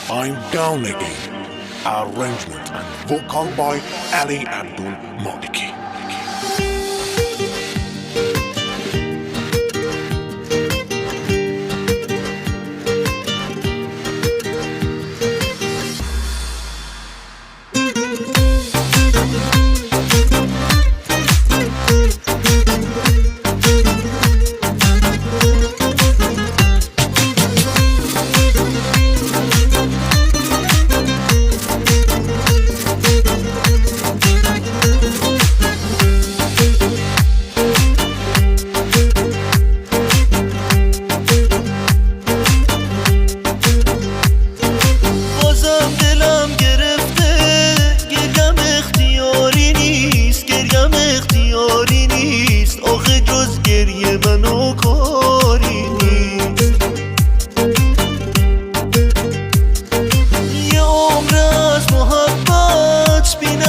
I'm Down Again. Arrangement and vocal by Ali Abdul Maliki.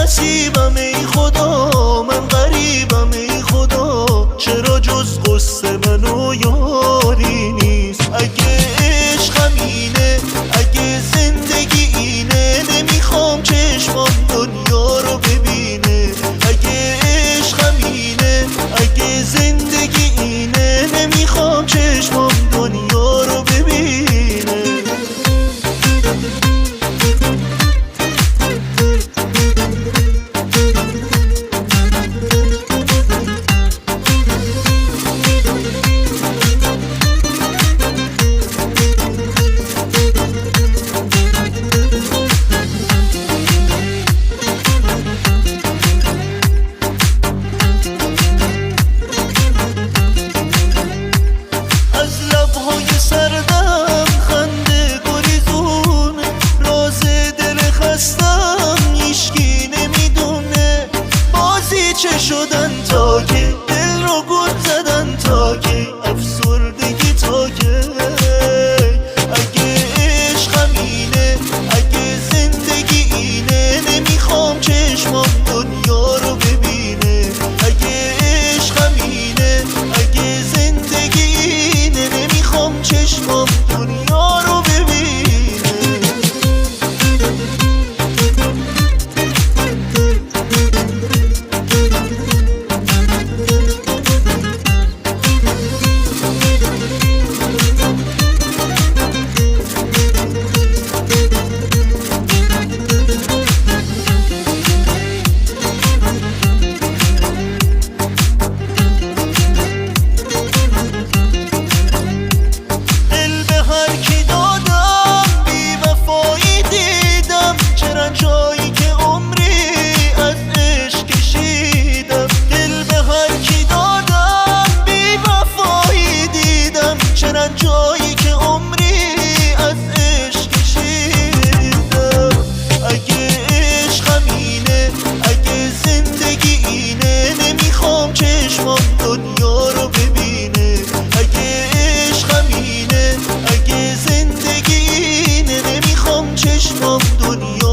نصیبم ای خدا، من غریبم ای خدا، چرا جز قصه منو یاری نیست. اگه عشقم اینه، اگه زندگی اینه، نمیخوام چشمام دنیا رو ببینه. اگه عشقم اینه، اگه زندگی اینه، نمیخوام چشمام دنیا رو ببینه. سردم خنده گریزونه، راز دل خستم هیچکی نمیدونه. بازی چه شدن تا که دل رو گل زدن، تا که افسردگی تا که. اگه عشقم اینه، اگه زندگی اینه، نمیخوام چشمام دنیا رو ببینه. اگه عشقم اینه، اگه زندگی اینه، نمیخوام چشمام دنیا رو ببینه. جایی که عمری از عشق کشیدم، دل به هر کی دادم بی وفایی دیدم. چرا جایی که عمری از عشق کشیدم. اگه عشقم اینه، اگه زندگی اینه، نمیخوام چشمام دنیا رو ببینه. اگه عشقم اینه، اگه زندگی اینه، نمیخوام چشمام دنیا